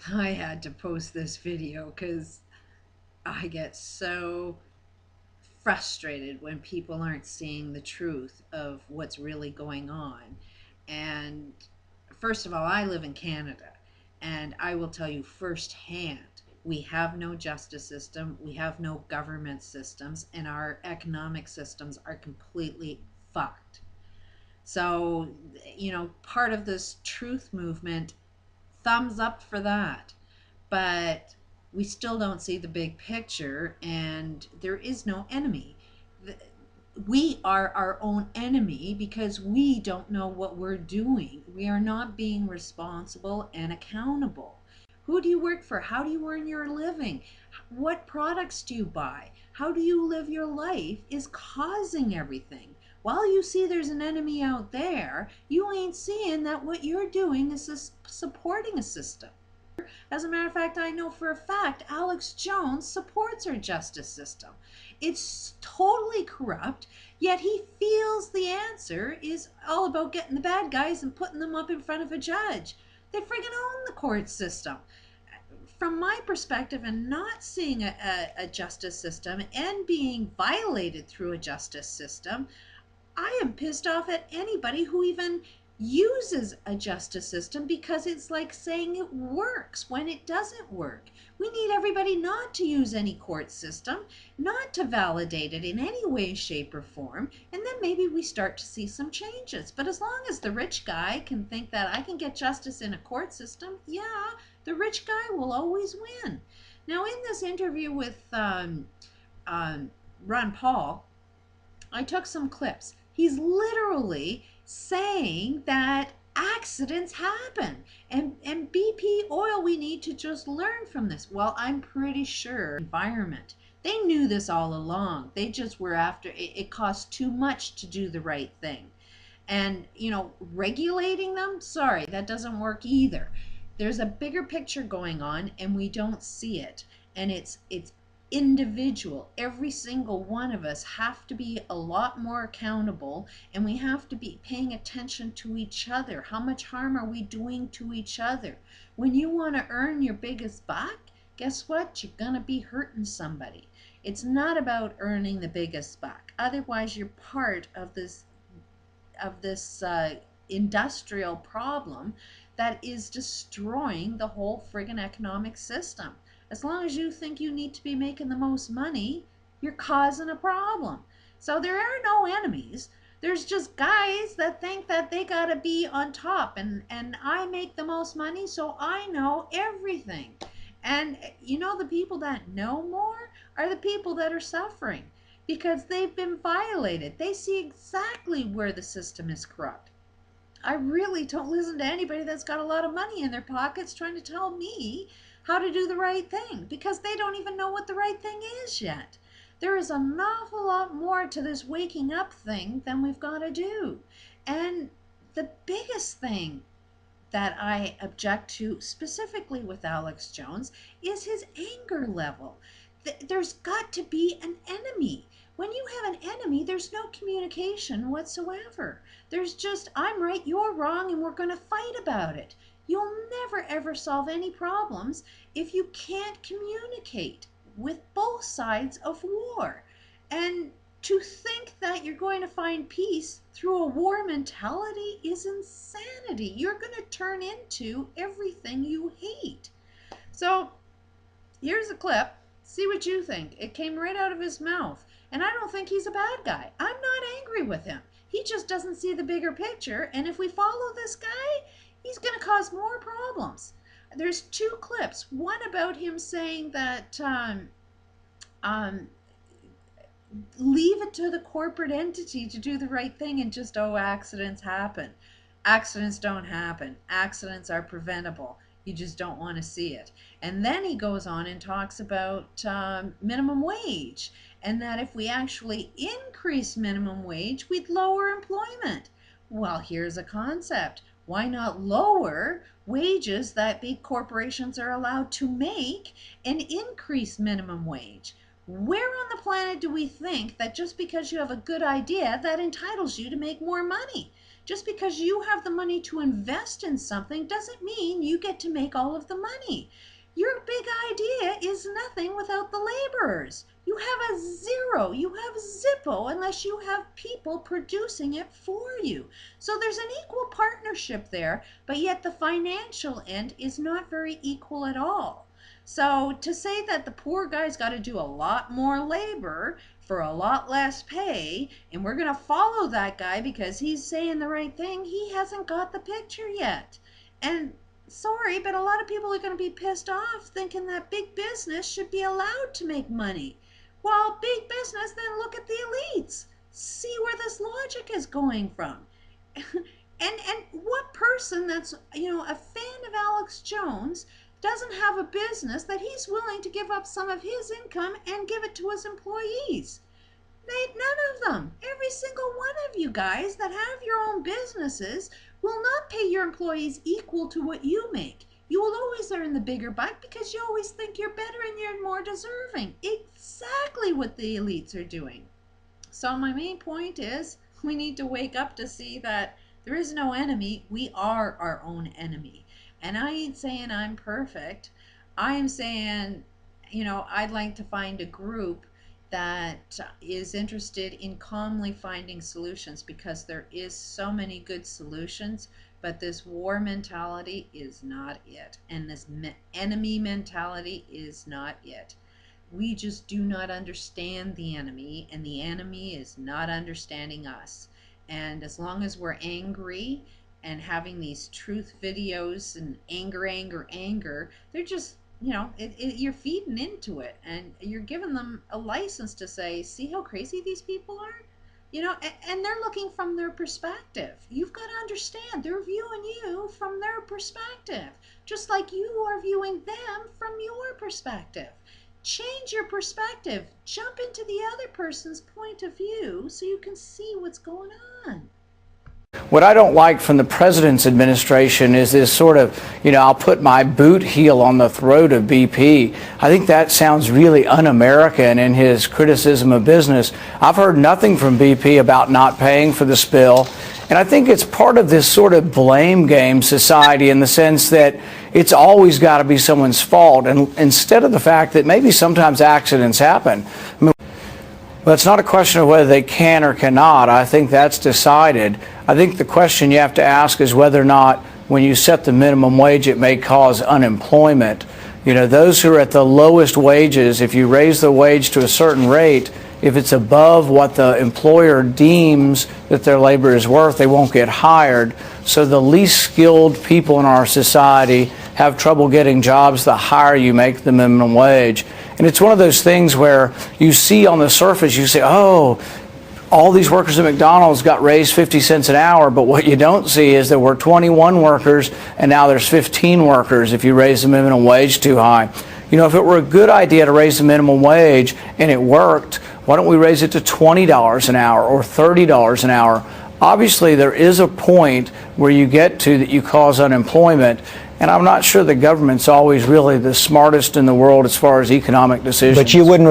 I had to post this video because I get so frustrated when people aren't seeing the truth of what's really going on. And first of all, I live in Canada, and I will tell you firsthand, we have no justice system, we have no government systems, and our economic systems are completely fucked. So, part of this truth movement, thumbs up for that. But we still don't see the big picture, and there is no enemy. We are our own enemy because we don't know what we're doing. We are not being responsible and accountable. Who do you work for? How do you earn your living? What products do you buy? How do you live your life is causing everything. While you see there's an enemy out there, you ain't seeing that what you're doing is supporting a system. As a matter of fact, I know for a fact Alex Jones supports our justice system. It's totally corrupt, yet he feels the answer is all about getting the bad guys and putting them up in front of a judge. They friggin' own the court system. From my perspective, and not seeing a justice system and being violated through a justice system, I am pissed off at anybody who even uses a justice system because it's like saying it works when it doesn't work. We need everybody not to use any court system, not to validate it in any way, shape, or form, and then maybe we start to see some changes. But as long as the rich guy can think that I can get justice in a court system, yeah, the rich guy will always win. Now, in this interview with Ron Paul, I took some clips. He's literally saying that accidents happen, and BP oil, we need to just learn from this. Well, I'm pretty sure environment, they knew this all along. They just were after it. It cost too much to do the right thing. And regulating them, sorry, that doesn't work either. There's a bigger picture going on and we don't see it. And it's individual. Every single one of us have to be a lot more accountable, and we have to be paying attention to each other. How much harm are we doing to each other? When you want to earn your biggest buck, guess what? You're going to be hurting somebody. It's not about earning the biggest buck. Otherwise, you're part of this industrial problem that is destroying the whole friggin' economic system. As long as you think you need to be making the most money, you're causing a problem. So there are no enemies. There's just guys that think that they gotta be on top, and I make the most money, so I know everything. And the people that know more are the people that are suffering because they've been violated. They see exactly where the system is corrupt. I really don't listen to anybody that's got a lot of money in their pockets trying to tell me how to do the right thing because they don't even know what the right thing is yet. There is an awful lot more to this waking up thing than we've got to do. And the biggest thing that I object to specifically with Alex Jones is his anger level. There's got to be an enemy. When you have an enemy, there's no communication whatsoever. There's just, I'm right, you're wrong, and we're going to fight about it. You'll never ever solve any problems if you can't communicate with both sides of war. And to think that you're going to find peace through a war mentality is insanity. You're going to turn into everything you hate. So here's a clip. See what you think. It came right out of his mouth. And I don't think he's a bad guy. I'm not angry with him. He just doesn't see the bigger picture. And if we follow this guy, he's going to cause more problems. There's two clips. One about him saying that um, leave it to the corporate entity to do the right thing, and just, oh, accidents happen. Accidents don't happen. Accidents are preventable. You just don't want to see it. And then he goes on and talks about minimum wage, and that if we actually increase minimum wage, we'd lower employment. Well, here's a concept. Why not lower wages that big corporations are allowed to make and increase minimum wage? Where on the planet do we think that just because you have a good idea that entitles you to make more money? Just because you have the money to invest in something doesn't mean you get to make all of the money. Your big idea is nothing without the laborers. You have a zero, you have Zippo unless you have people producing it for you. So there's an equal partnership there, but yet the financial end is not very equal at all. So to say that the poor guy's got to do a lot more labor for a lot less pay, and we're going to follow that guy because he's saying the right thing, he hasn't got the picture yet. And sorry, but a lot of people are going to be pissed off thinking that big business should be allowed to make money. Well, big business, then look at the elites. See where this logic is going from. And what person that's, a fan of Alex Jones doesn't have a business that he's willing to give up some of his income and give it to his employees? None of them. Every single one of you guys that have your own businesses will not pay your employees equal to what you make. You will always earn the bigger buck because you always think you're better and you're more deserving. Exactly what the elites are doing. So my main point is we need to wake up to see that there is no enemy. We are our own enemy. And I ain't saying I'm perfect. I am saying, I'd like to find a group that is interested in calmly finding solutions, because there is so many good solutions, but this war mentality is not it, and this enemy mentality is not it. We just do not understand the enemy, and the enemy is not understanding us. And as long as we're angry and having these truth videos and anger, they're just, you're feeding into it, and you're giving them a license to say, see how crazy these people are? And they're looking from their perspective. You've got to understand, they're viewing you from their perspective, just like you are viewing them from your perspective. Change your perspective. Jump into the other person's point of view so you can see what's going on. What I don't like from the president's administration is this sort of, I'll put my boot heel on the throat of BP. I think that sounds really un-American in his criticism of business. I've heard nothing from BP about not paying for the spill. And I think it's part of this sort of blame game society, in the sense that it's always got to be someone's fault, and instead of the fact that maybe sometimes accidents happen. Well, it's not a question of whether they can or cannot. I think that's decided. I think the question you have to ask is whether or not, when you set the minimum wage, it may cause unemployment. Those who are at the lowest wages, if you raise the wage to a certain rate, if it's above what the employer deems that their labor is worth, they won't get hired. So the least skilled people in our society have trouble getting jobs the higher you make the minimum wage. And it's one of those things where you see on the surface, you say, oh, all these workers at McDonald's got raised 50 cents an hour, but what you don't see is there were 21 workers and now there's 15 workers if you raise the minimum wage too high. If it were a good idea to raise the minimum wage and it worked, why don't we raise it to $20 an hour or $30 an hour? Obviously, there is a point where you get to that you cause unemployment, and I'm not sure the government's always really the smartest in the world as far as economic decisions. But you wouldn't